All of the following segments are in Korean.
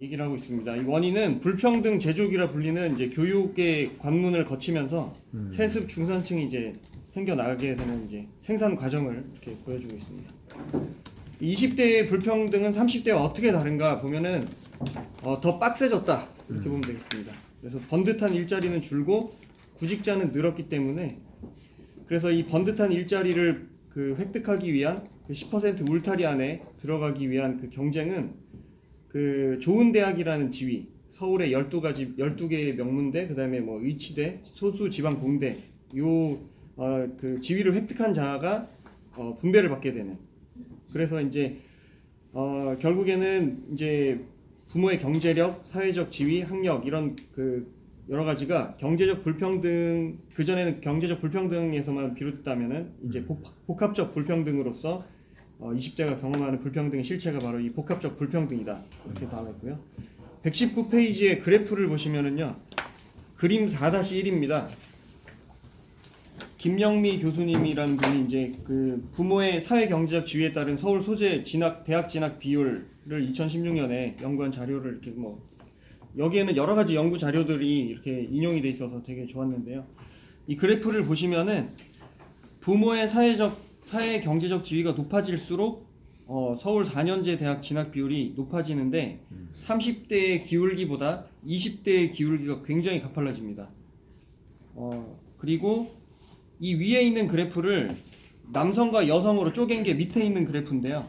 얘기를 하고 있습니다. 이 원인은 불평등 제조기라 불리는 이제 교육의 관문을 거치면서 세습 중산층이 이제 생겨나게 되는 이제 생산 과정을 이렇게 보여주고 있습니다. 20대의 불평등은 30대와 어떻게 다른가 보면은 더 빡세졌다 이렇게 보면 되겠습니다. 그래서 번듯한 일자리는 줄고 구직자는 늘었기 때문에 그래서 이 번듯한 일자리를 획득하기 위한 그 10% 울타리 안에 들어가기 위한 그 경쟁은 그 좋은 대학이라는 지위, 서울의 12개의 명문대, 그다음에 뭐 의치대, 소수 지방 공대 그 지위를 획득한 자가 분배를 받게 되는. 그래서 이제 결국에는 이제 부모의 경제력, 사회적 지위, 학력 이런 그 여러 가지가 경제적 불평등, 그전에는 경제적 불평등에서만 비롯됐다면은 이제 복합적 불평등으로서 20대가 경험하는 불평등의 실체가 바로 이 복합적 불평등이다 이렇게 나와 있고요. 119페이지의 그래프를 보시면은요, 그림 4-1입니다. 김영미 교수님이라는 분이 이제 그 부모의 사회 경제적 지위에 따른 서울 소재 대학 진학 비율을 2016년에 연구한 자료를 이렇게 여기에는 여러 가지 연구 자료들이 이렇게 인용이 돼 있어서 되게 좋았는데요. 이 그래프를 보시면은 부모의 사회 경제적 지위가 높아질수록 서울 4년제 대학 진학 비율이 높아지는데 30대의 기울기보다 20대의 기울기가 굉장히 가팔라집니다. 그리고 이 위에 있는 그래프를 남성과 여성으로 쪼갠 게 밑에 있는 그래프인데요.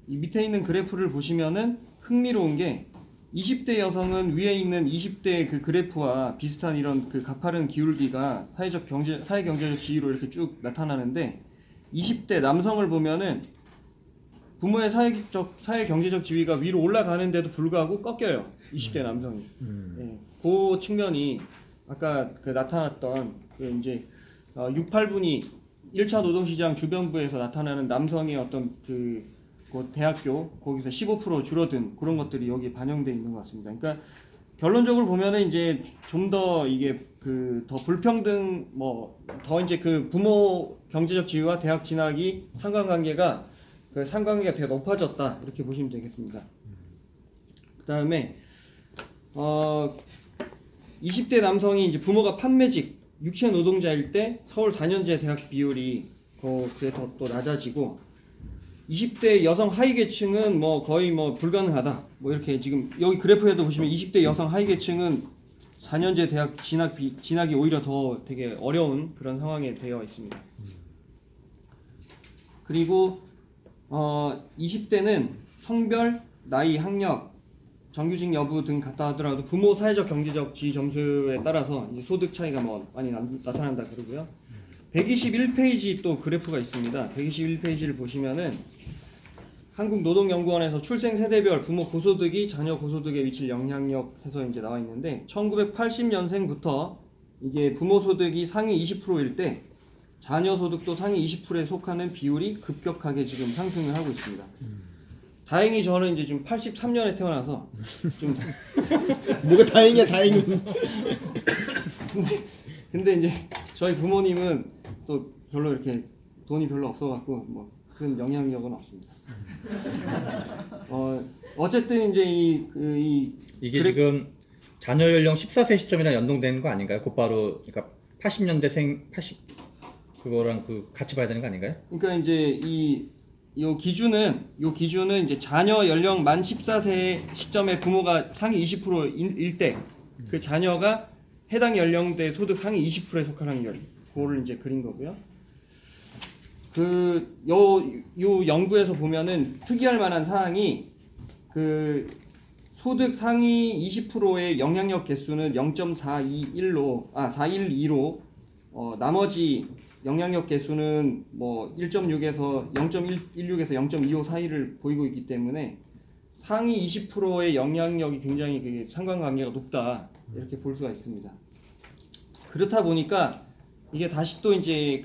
이 밑에 있는 그래프를 보시면은 흥미로운 게 20대 여성은 위에 있는 20대 그 그래프와 비슷한 이런 그 가파른 기울기가 사회 경제적 지위로 이렇게 쭉 나타나는데 20대 남성을 보면은 부모의 사회 경제적 지위가 위로 올라가는데도 불구하고 꺾여요. 20대 남성이. 예, 그 측면이 아까 그 나타났던 그 이제 68분이 1차 노동시장 주변부에서 나타나는 남성의 어떤 그 대학교 거기서 15% 줄어든 그런 것들이 여기에 반영되어 있는 것 같습니다. 그러니까 결론적으로 보면은 이제 좀 더 이게 그 더 불평등 더 이제 그 부모 경제적 지위와 대학 진학이 상관관계가 되게 높아졌다 이렇게 보시면 되겠습니다. 그다음에 20대 남성이 이제 부모가 판매직 육체 노동자일 때 서울 4년제 대학 비율이 그게 더 또 낮아지고 20대 여성 하위 계층은 거의 불가능하다. 이렇게 지금 여기 그래프에도 보시면 20대 여성 하위 계층은 4년제 대학 진학이 오히려 더 되게 어려운 그런 상황에 되어 있습니다. 그리고 20대는 성별, 나이, 학력, 정규직 여부 등 같다 하더라도 부모 사회적 경제적 지위 점수에 따라서 이제 소득 차이가 많이 나타난다 그러고요. 121페이지 또 그래프가 있습니다. 121페이지를 보시면은 한국노동연구원에서 출생 세대별 부모 고소득이 자녀 고소득에 미칠 영향력 해서 이제 나와 있는데 1980년생부터 이게 부모 소득이 상위 20%일 때 자녀 소득도 상위 20%에 속하는 비율이 급격하게 지금 상승을 하고 있습니다. 다행히 저는 이제 좀 83년에 태어나서 좀 뭐가 다행이야 다행이. 근데 이제 저희 부모님은 또 별로 이렇게 돈이 별로 없어갖고 큰 영향력은 없습니다. 어쨌든 이제 이게 지금 자녀 연령 14세 시점이랑 연동되는 거 아닌가요? 곧바로 그러니까 80년대생 그거랑 같이 봐야 되는 거 아닌가요? 그러니까 이제 요 기준은 이제 자녀 연령 만 14세 시점에 부모가 상위 20%일 때 그 자녀가 해당 연령대 소득 상위 20%에 속하는 확률, 그거를 이제 그린 거고요. 요 연구에서 보면은 특이할 만한 사항이 그 소득 상위 20%의 영향력 개수는 0.412로 나머지 영향력 개수는 1.6에서 0.16에서 0.25 사이를 보이고 있기 때문에 상위 20%의 영향력이 굉장히 상관관계가 높다 이렇게 볼 수가 있습니다. 그렇다 보니까 이게 다시 또 이제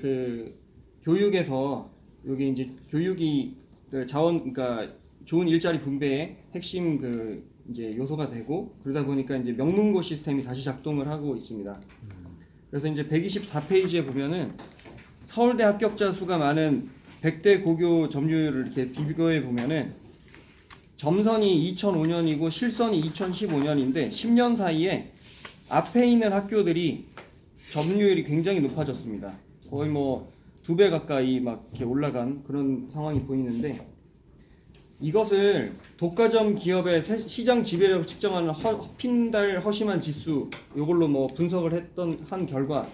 교육에서 여기 이제 교육이 그러니까 좋은 일자리 분배의 핵심 이제 요소가 되고 그러다 보니까 이제 명문고 시스템이 다시 작동을 하고 있습니다. 그래서 이제 124페이지에 보면은 서울대 합격자 수가 많은 100대 고교 점유율을 이렇게 비교해 보면은 점선이 2005년이고 실선이 2015년인데 10년 사이에 앞에 있는 학교들이 점유율이 굉장히 높아졌습니다. 거의 뭐 2배 가까이 막 이렇게 올라간 그런 상황이 보이는데, 이것을 독과점 기업의 시장 지배력을 측정하는 허핀달 허시만 지수, 이걸로 뭐 분석을 한 결과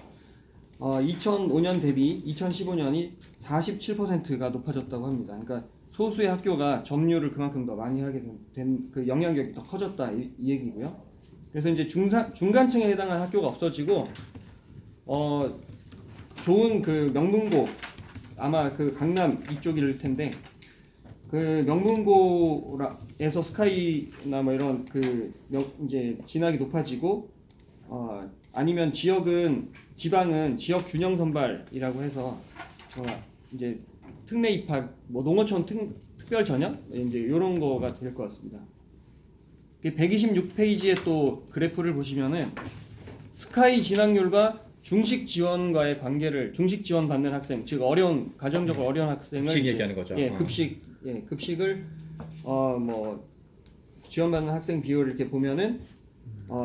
2005년 대비 2015년이 47%가 높아졌다고 합니다. 그러니까 소수의 학교가 점유율을 그만큼 더 많이 하게 된 그 영향력이 더 커졌다, 이 얘기고요. 그래서 이제 중간층에 해당하는 학교가 없어지고 좋은 그 명문고, 아마 그 강남 이쪽일 텐데, 그 명문고에서 스카이나 뭐 이런 그 이제 진학이 높아지고, 아니면 지방은 지역 균형 선발이라고 해서 이제 특례 입학, 뭐 농어촌 특별 전형 이제 이런 거가 될 것 같습니다. 126페이지에 또 그래프를 보시면은 스카이 진학률과 중식 지원과의 관계를, 중식 지원 받는 학생, 즉 가정적으로 어려운 학생을 급식 얘기하는 거죠. 급식을 뭐 지원받는 학생 비율을 이렇게 보면은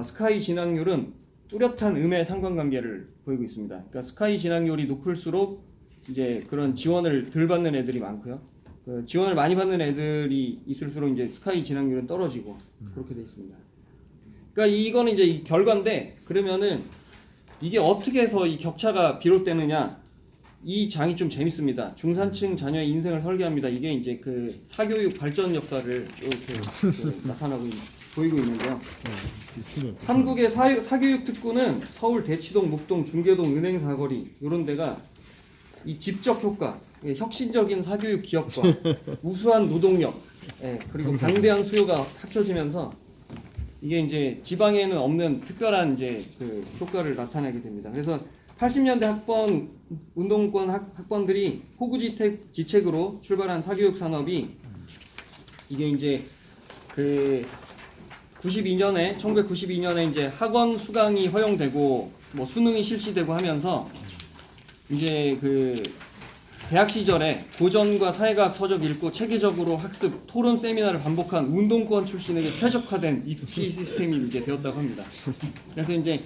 스카이 진학률은 뚜렷한 음의 상관관계를 보이고 있습니다. 그러니까 스카이 진학률이 높을수록 이제 그런 지원을 덜 받는 애들이 많고요. 그 지원을 많이 받는 애들이 있을수록 이제 스카이 진학률은 떨어지고 그렇게 돼 있습니다. 그러니까 이거는 이제 이 결과인데, 그러면은 이게 어떻게 해서 이 격차가 비롯되느냐? 이 장이 좀 재밌습니다. 중산층 자녀의 인생을 설계합니다. 이게 이제 그 사교육 발전 역사를 쭉 나타나고 보이고 있는데요. 한국의 사교육 특구는 서울 대치동, 목동, 중계동, 은행 사거리 이런 데가 이 집적 효과, 혁신적인 사교육 기업과 우수한 노동력, 그리고 강대한 수요가 합쳐지면서 이게 이제 지방에는 없는 특별한 이제 그 효과를 나타내게 됩니다. 그래서 80년대 운동권 학번들이 호구지책으로 출발한 사교육 산업이 이게 이제 그 1992년에 이제 학원 수강이 허용되고 뭐 수능이 실시되고 하면서 이제 그 대학 시절에 고전과 사회과학 서적 읽고 체계적으로 학습, 토론 세미나를 반복한 운동권 출신에게 최적화된 입시 시스템이 이제 되었다고 합니다. 그래서 이제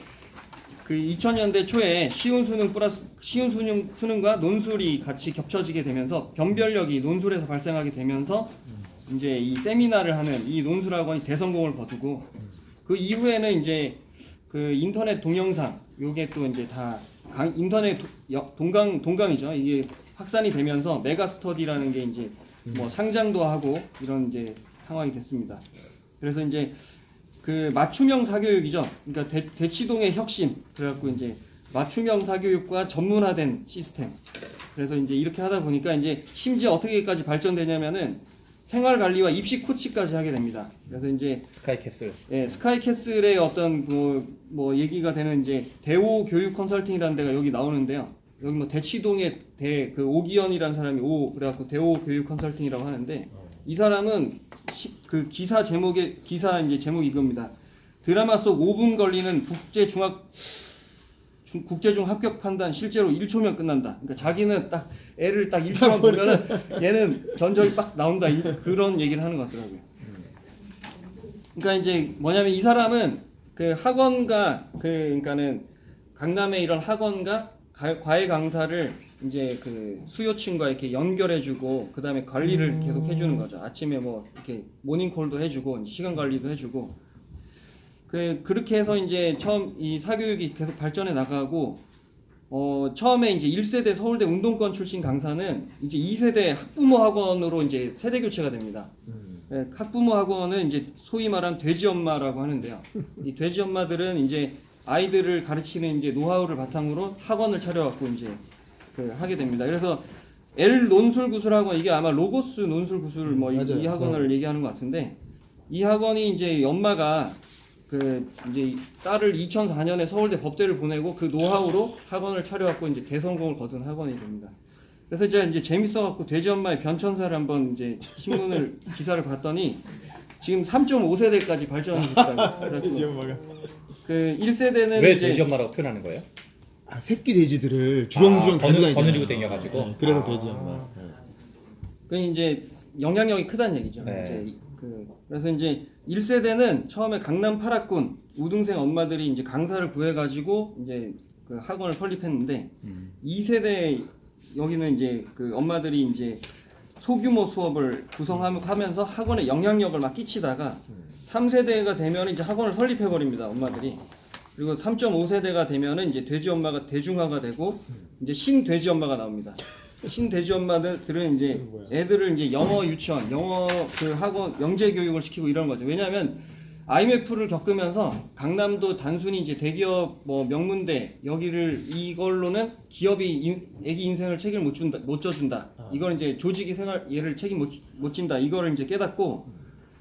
그 2000년대 초에 쉬운 수능과 논술이 같이 겹쳐지게 되면서 변별력이 논술에서 발생하게 되면서 이제 이 세미나를 하는 이 논술학원이 대성공을 거두고, 그 이후에는 이제 그 인터넷 동영상, 요게 또 이제 다 인터넷 동강이죠. 이게 확산이 되면서 메가스터디라는 게 이제 뭐 상장도 하고 이런 이제 상황이 됐습니다. 그래서 이제 그 맞춤형 사교육이죠. 그러니까 대치동의 혁신, 그래갖고 이제 맞춤형 사교육과 전문화된 시스템. 그래서 이제 이렇게 하다 보니까 이제 심지어 어떻게까지 발전되냐면은 생활 관리와 입시 코치까지 하게 됩니다. 그래서 이제 스카이캐슬. 스카이캐슬의 어떤 뭐 얘기가 되는 이제 대오 교육 컨설팅이라는 데가 여기 나오는데요. 여기 뭐 대치동의 그 오기현이라는 사람이 그래갖고 대오 교육 컨설팅이라고 하는데, 이 사람은 그 기사 이제 제목이 이겁니다. 드라마 속 5분 걸리는 국제중 합격 판단 실제로 1초면 끝난다. 그러니까 자기는 딱 애를 딱 1초만 보면은 얘는 전적이 딱 나온다. 그런 얘기를 하는 것 같더라고요. 그러니까 이제 뭐냐면 이 사람은 그 학원과 그러니까는 강남의 이런 학원과 과외 강사를 이제 그 수요층과 이렇게 연결해주고, 그 다음에 관리를 계속 해주는 거죠. 아침에 뭐 이렇게 모닝콜도 해주고 시간 관리도 해주고. 그렇게 해서 이제 처음 이 사교육이 계속 발전해 나가고, 처음에 이제 1세대 서울대 운동권 출신 강사는 이제 2세대 학부모 학원으로 이제 세대 교체가 됩니다. 학부모 학원은 이제 소위 말하는 돼지 엄마라고 하는데요. 이 돼지 엄마들은 이제 아이들을 가르치는 이제 노하우를 바탕으로 학원을 차려갖고 이제 하게 됩니다. 그래서 L 논술 구술 학원, 이게 아마 로고스 논술 구술 뭐 이 학원을 얘기하는 것 같은데, 이 학원이 이제 엄마가 이제 딸을 2004년에 서울대 법대를 보내고 그 노하우로 학원을 차려갖고 이제 대성공을 거둔 학원이 됩니다. 그래서 이제 재밌어갖고 돼지 엄마의 변천사를 한번 이제 기사를 봤더니 지금 3.5세대까지 발전했다고. 돼지 엄마가. 그 1세대는 왜 이제 돼지 엄마라고 표현하는 거예요? 새끼 돼지들을 주렁주렁 달고 다니잖아요. 거느리고 다녀가지고. 그래서 돼지 엄마. 그 이제 영향력이 크다는 얘기죠. 네. 이제 그래서 이제 1세대는 처음에 강남 8학군 우등생 엄마들이 이제 강사를 구해가지고 이제 그 학원을 설립했는데 2세대 여기는 이제 그 엄마들이 이제 소규모 수업을 구성하면서 학원에 영향력을 막 끼치다가 3세대가 되면 이제 학원을 설립해 버립니다 엄마들이. 그리고 3.5세대가 되면은 이제 돼지 엄마가 대중화가 되고 이제 신돼지 엄마가 나옵니다. 신돼지 엄마들은 이제 애들을 이제 영어 유치원, 영어 그 학원 영재 교육을 시키고 이런 거죠. 왜냐하면 IMF를 겪으면서 강남도 단순히 이제 대기업 뭐 명문대 여기를 이걸로는 기업이 애기 인생을 책임을 못 져준다. 이걸 이제 조직이 생활 얘를 책임 못 진다. 이거를 이제 깨닫고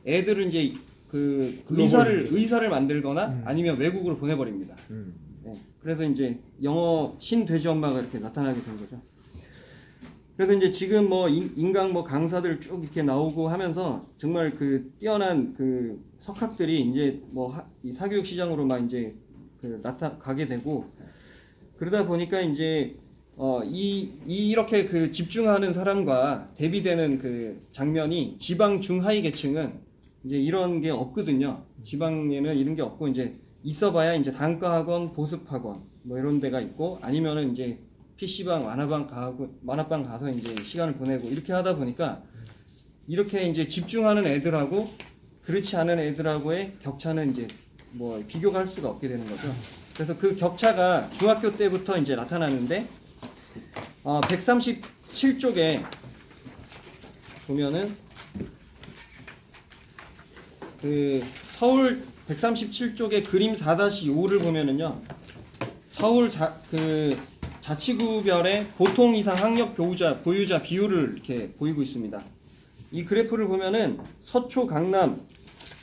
애들을 이제 그 의사를 만들거나 아니면 외국으로 보내버립니다. 네. 그래서 이제 영어 신돼지 엄마가 이렇게 나타나게 된 거죠. 그래서 이제 지금 뭐 인강 뭐 강사들 쭉 이렇게 나오고 하면서 정말 그 뛰어난 그 석학들이 이제 뭐 이 사교육 시장으로 막 이제 그 가게 되고 그러다 보니까 이제 이렇게 그 집중하는 사람과 대비되는 그 장면이 지방 중하위 계층은 이제 이런 게 없거든요. 지방에는 이런 게 없고 이제 있어봐야 이제 단과학원, 보습학원 뭐 이런 데가 있고 아니면은 이제 PC방, 만화방 가서 이제 시간을 보내고 이렇게 하다 보니까 이렇게 이제 집중하는 애들하고 그렇지 않은 애들하고의 격차는 이제 뭐 비교가 할 수가 없게 되는 거죠. 그래서 그 격차가 중학교 때부터 이제 나타나는데 137쪽에 보면은 그 서울 137쪽에 그림 4-5를 보면은요. 서울 자치구별의 보통 이상 학력 보유자 비율을 이렇게 보이고 있습니다. 이 그래프를 보면은 서초, 강남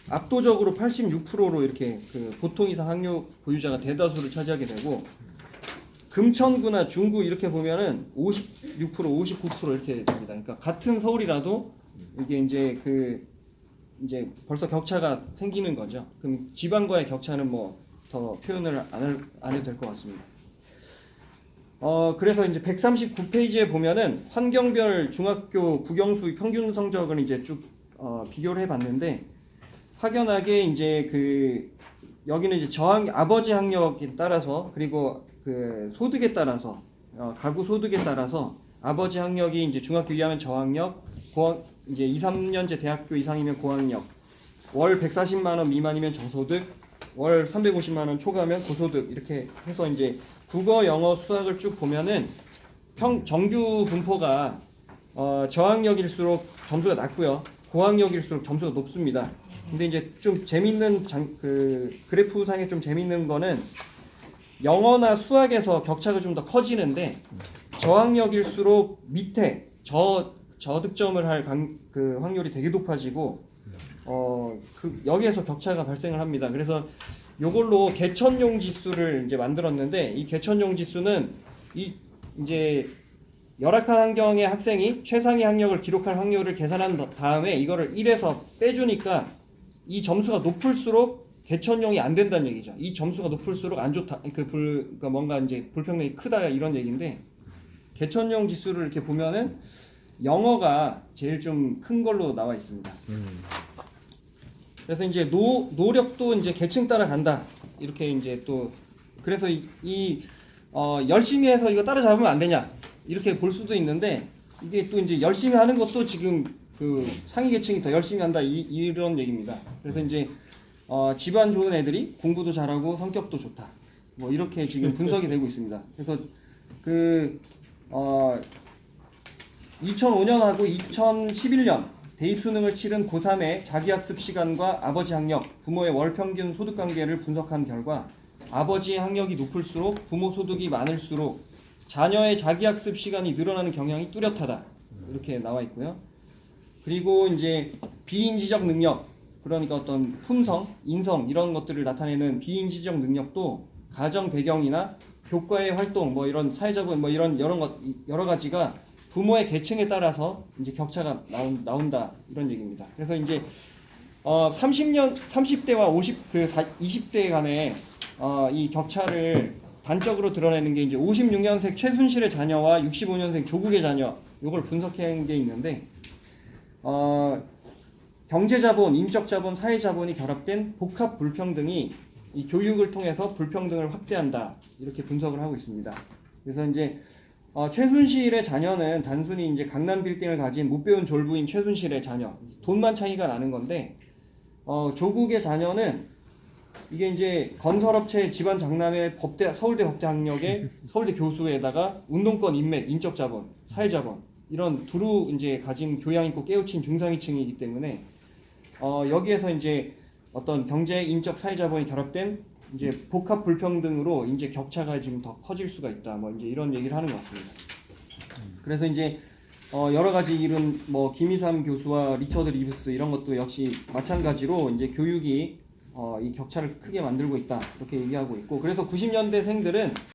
압도적으로 86%로 이렇게 그 보통 이상 학력 보유자가 대다수를 차지하게 되고 금천구나 중구 이렇게 보면은 56%, 59% 이렇게 됩니다. 그러니까 같은 서울이라도 이게 이제 벌써 격차가 생기는 거죠. 그럼 지방과의 격차는 뭐 더 표현을 안 해도 될 것 같습니다. 그래서 이제 139페이지에 보면은 환경별 중학교 국영수 평균 성적을 이제 쭉 비교를 해봤는데 확연하게 이제 그 여기는 이제 아버지 학력에 따라서 그리고 그 소득에 따라서 가구 소득에 따라서 아버지 학력이 이제 중학교 2학년 저학력, 이제 2, 3년제 대학교 이상이면 고학력, 월 140만 원 미만이면 저소득, 월 350만 원 초과면 고소득 이렇게 해서 이제 국어, 영어, 수학을 쭉 보면은 정규 분포가 저학력일수록 점수가 낮고요. 고학력일수록 점수가 높습니다. 근데 이제 좀 재밌는 그래프상에 좀 재밌는 거는 영어나 수학에서 격차가 좀 더 커지는데 저학력일수록 밑에 저득점을 할 그 확률이 되게 높아지고 여기에서 격차가 발생을 합니다. 그래서 요걸로 개천용 지수를 이제 만들었는데 이 개천용 지수는 이제 열악한 환경의 학생이 최상위 학력을 기록할 확률을 계산한 다음에 이거를 1에서 빼주니까 이 점수가 높을수록 개천용이 안 된다는 얘기죠. 이 점수가 높을수록 안 좋다. 그러니까 뭔가 이제 불평등이 크다 이런 얘기인데 개천용 지수를 이렇게 보면은 영어가 제일 좀 큰 걸로 나와 있습니다. 그래서 이제 노력도 이제 계층 따라 간다. 이렇게 이제 또 그래서 열심히 해서 이거 따라잡으면 안 되냐 이렇게 볼 수도 있는데 이게 또 이제 열심히 하는 것도 지금 그 상위 계층이 더 열심히 한다 이런 얘기입니다. 그래서 이제 집안 좋은 애들이 공부도 잘하고 성격도 좋다. 뭐 이렇게 지금 분석이 되고 있습니다. 그래서 2005년하고 2011년 대입 수능을 치른 고3의 자기학습 시간과 아버지 학력, 부모의 월 평균 소득 관계를 분석한 결과 아버지의 학력이 높을수록 부모 소득이 많을수록 자녀의 자기학습 시간이 늘어나는 경향이 뚜렷하다. 이렇게 나와 있고요. 그리고 이제 비인지적 능력, 그러니까 어떤 품성, 인성 이런 것들을 나타내는 비인지적 능력도 가정 배경이나 교과의 활동, 뭐 이런 사회적 뭐 이런 여러 가지가 부모의 계층에 따라서 이제 격차가 나온다 이런 얘기입니다. 그래서 이제 30대와 20대 간의 이 격차를 단적으로 드러내는 게 이제 56년생 최순실의 자녀와 65년생 조국의 자녀 요걸 분석한 게 있는데 경제자본, 인적자본, 사회자본이 결합된 복합 불평등이 이 교육을 통해서 불평등을 확대한다 이렇게 분석을 하고 있습니다. 그래서 이제 최순실의 자녀는 단순히 이제 강남 빌딩을 가진 못 배운 졸부인 최순실의 자녀, 돈만 차이가 나는 건데 조국의 자녀는 이게 이제 건설업체 집안 장남의 서울대 법대학력의 서울대 교수에다가 운동권 인맥, 인적자본, 사회자본 이런 두루 이제 가진 교양 있고 깨우친 중상위층이기 때문에 여기에서 이제 어떤 경제, 인적, 사회자본이 결합된 이제 복합 불평등으로 이제 격차가 지금 더 커질 수가 있다. 뭐 이제 이런 얘기를 하는 것 같습니다. 그래서 이제 여러 가지 이런 뭐 김희삼 교수와 리처드 리브스 이런 것도 역시 마찬가지로 이제 교육이 이 격차를 크게 만들고 있다 이렇게 얘기하고 있고, 그래서 90년대생들은